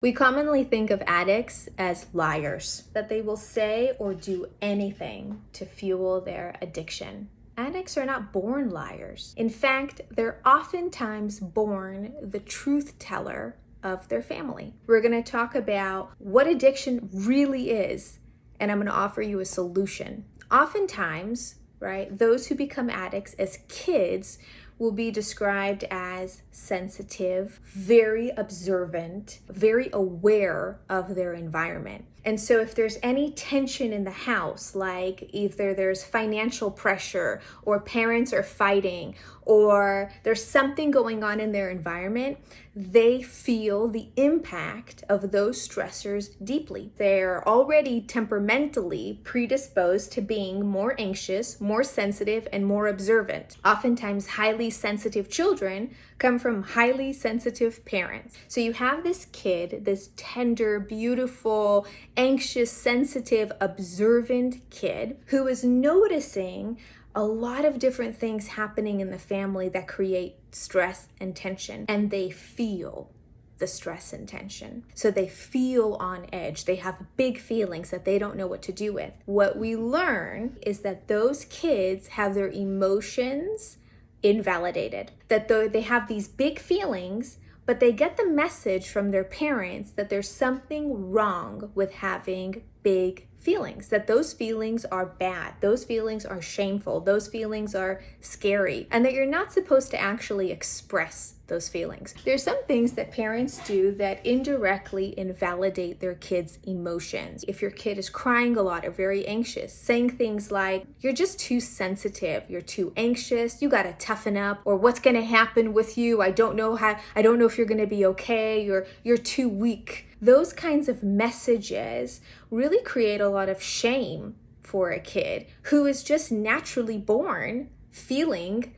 We commonly think of addicts as liars, that they will say or do anything to fuel their addiction. Addicts are not born liars. In fact, they're oftentimes born the truth teller of their family. We're going to talk about what addiction really is, and I'm going to offer you a solution. Oftentimes, right, those who become addicts as kids will be described as sensitive, very observant, very aware of their environment. And so if there's any tension in the house, like either there's financial pressure or parents are fighting or there's something going on in their environment, they feel the impact of those stressors deeply. They're already temperamentally predisposed to being more anxious, more sensitive, and more observant. Oftentimes, highly sensitive children come from highly sensitive parents. So you have this kid, this tender, beautiful, anxious, sensitive, observant kid who is noticing a lot of different things happening in the family that create stress and tension, and they feel the stress and tension. So they feel on edge. They have big feelings that they don't know what to do with. What we learn is that those kids have their emotions invalidated, that though they have these big feelings, but they get the message from their parents that there's something wrong with having big feelings, that those feelings are bad, those feelings are shameful, those feelings are scary, and that you're not supposed to actually express those feelings. There's some things that parents do that indirectly invalidate their kids' emotions. If your kid is crying a lot or very anxious, saying things like, "You're just too sensitive, you're too anxious, you gotta toughen up," or "What's gonna happen with you? I don't know if you're gonna be okay, you're too weak." Those kinds of messages really create a lot of shame for a kid who is just naturally born feeling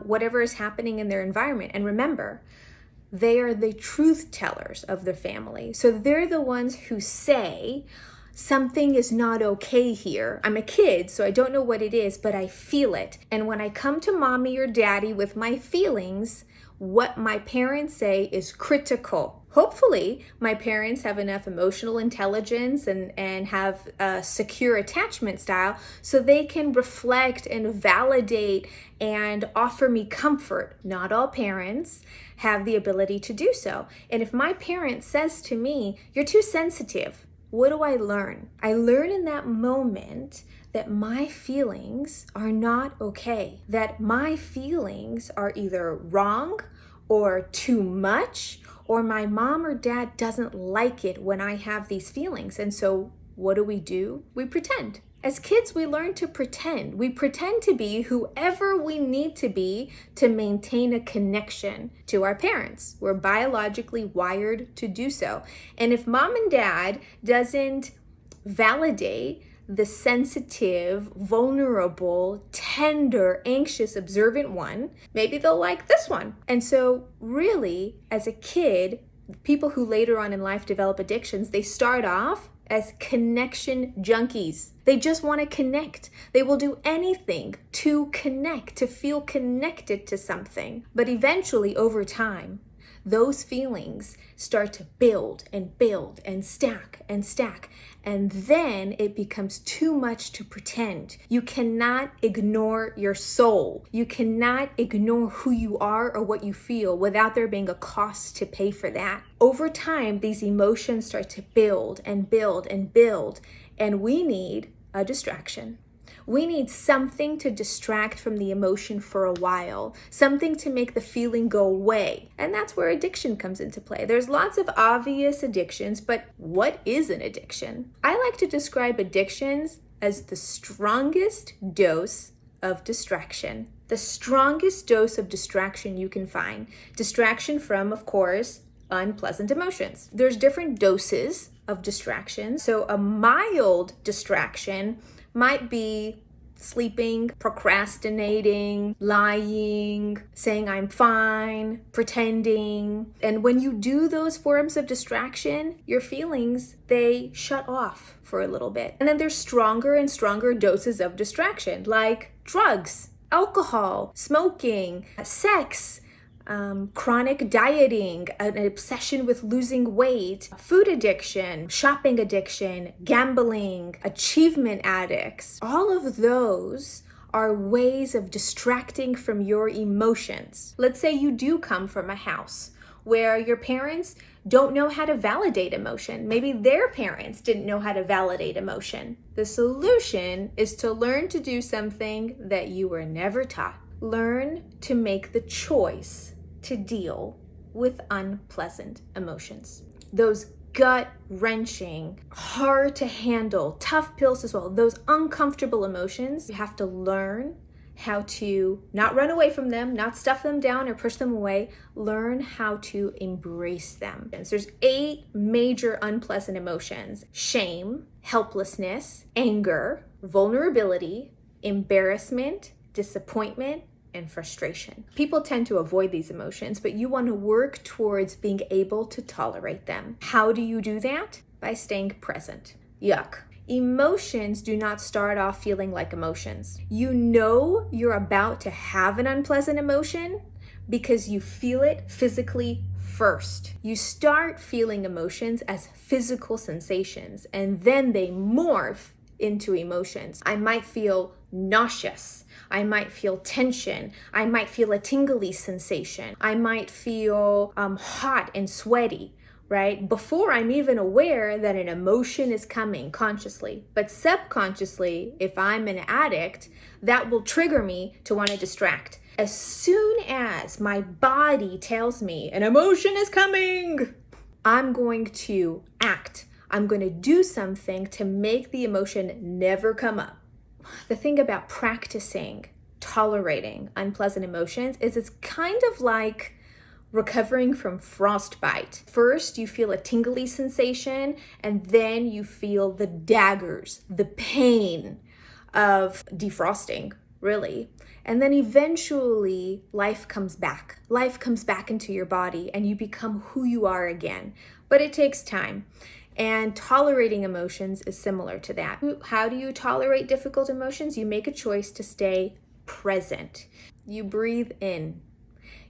whatever is happening in their environment. And remember, they are the truth tellers of the family. So they're the ones who say, "Something is not okay here. I'm a kid, so I don't know what it is, but I feel it. And when I come to mommy or daddy with my feelings, what my parents say is critical." Hopefully, my parents have enough emotional intelligence and have a secure attachment style so they can reflect and validate and offer me comfort. Not all parents have the ability to do so. And if my parent says to me, "You're too sensitive," what do I learn? I learn in that moment that my feelings are not okay, that my feelings are either wrong or too much, or my mom or dad doesn't like it when I have these feelings. And so what do? We pretend. As kids, we learn to pretend. We pretend to be whoever we need to be to maintain a connection to our parents. We're biologically wired to do so. And if mom and dad doesn't validate the sensitive, vulnerable, tender, anxious, observant one, maybe they'll like this one. And so really, as a kid, people who later on in life develop addictions, they start off as connection junkies. They just want to connect. They will do anything to connect, to feel connected to something. But eventually, over time, those feelings start to build and build and stack and stack. And then it becomes too much to pretend. You cannot ignore your soul. You cannot ignore who you are or what you feel without there being a cost to pay for that. Over time, these emotions start to build and build and build. And we need a distraction. We need something to distract from the emotion for a while, something to make the feeling go away. And that's where addiction comes into play. There's lots of obvious addictions, but what is an addiction? I like to describe addictions as the strongest dose of distraction. The strongest dose of distraction you can find. Distraction from, of course, unpleasant emotions. There's different doses of distraction. So a mild distraction might be sleeping, procrastinating, lying, saying I'm fine, pretending. And when you do those forms of distraction, your feelings, they shut off for a little bit. And then there's stronger and stronger doses of distraction, like drugs, alcohol, smoking, sex, chronic dieting, an obsession with losing weight, food addiction, shopping addiction, gambling, achievement addicts. All of those are ways of distracting from your emotions. Let's say you do come from a house where your parents don't know how to validate emotion. Maybe their parents didn't know how to validate emotion. The solution is to learn to do something that you were never taught. Learn to make the choice to deal with unpleasant emotions. Those gut-wrenching, hard to handle, tough pills as well, those uncomfortable emotions, you have to learn how to not run away from them, not stuff them down or push them away. Learn how to embrace them. There's 8 major unpleasant emotions: shame, helplessness, anger, vulnerability, embarrassment, disappointment, and frustration. People tend to avoid these emotions, but you want to work towards being able to tolerate them. How do you do that? By staying present. Yuck. Emotions do not start off feeling like emotions. You know you're about to have an unpleasant emotion because you feel it physically first. You start feeling emotions as physical sensations, and then they morph into emotions. I might feel nauseous. I might feel tension. I might feel a tingly sensation. I might feel hot and sweaty, right? Before I'm even aware that an emotion is coming consciously. But subconsciously, if I'm an addict, that will trigger me to want to distract. As soon as my body tells me an emotion is coming, I'm going to act. I'm going to do something to make the emotion never come up. The thing about practicing tolerating unpleasant emotions is it's kind of like recovering from frostbite. First, you feel a tingly sensation, and then you feel the daggers, the pain of defrosting, really. And then eventually life comes back. Life comes back into your body and you become who you are again. But it takes time. And tolerating emotions is similar to that. How do you tolerate difficult emotions? You make a choice to stay present. You breathe in.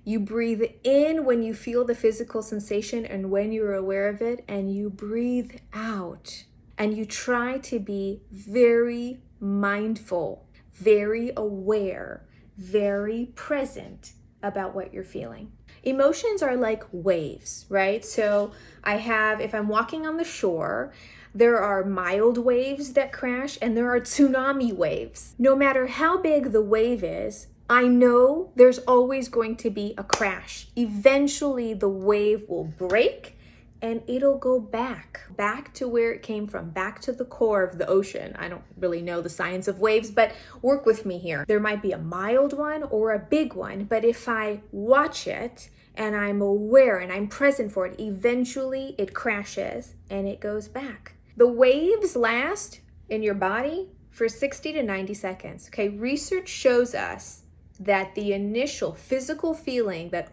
You breathe in when you feel the physical sensation and when you're aware of it, and you breathe out. And you try to be very mindful, very aware, very present about what you're feeling. Emotions are like waves, right? So if I'm walking on the shore, there are mild waves that crash and there are tsunami waves. No matter how big the wave is, I know there's always going to be a crash. Eventually the wave will break and it'll go back to where it came from, back to the core of the ocean. I don't really know the science of waves, but work with me here. There might be a mild one or a big one, but if I watch it and I'm aware and I'm present for it, eventually it crashes and it goes back. The waves last in your body for 60 to 90 seconds. Okay, research shows us that the initial physical feeling that,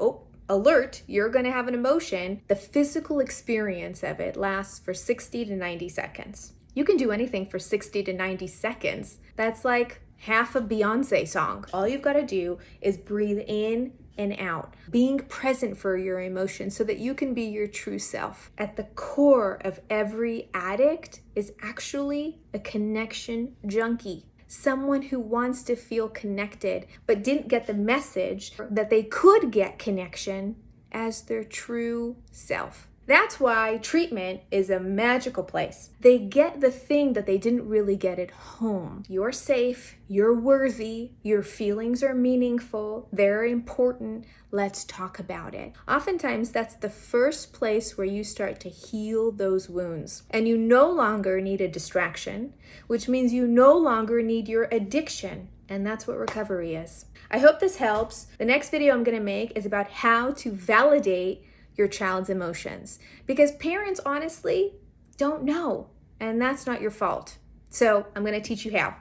alert, you're going to have an emotion, the physical experience of it lasts for 60 to 90 seconds. You can do anything for 60 to 90 seconds. That's like half a Beyonce song. All you've got to do is breathe in and out, being present for your emotions so that you can be your true self. At the core of every addict is actually a connection junkie. Someone who wants to feel connected but didn't get the message that they could get connection as their true self. That's why treatment is a magical place. They get the thing that they didn't really get at home. You're safe, you're worthy, your feelings are meaningful, they're important, let's talk about it. Oftentimes, that's the first place where you start to heal those wounds. And you no longer need a distraction, which means you no longer need your addiction. And that's what recovery is. I hope this helps. The next video I'm going to make is about how to validate your child's emotions, because parents honestly don't know, and that's not your fault. So I'm going to teach you how.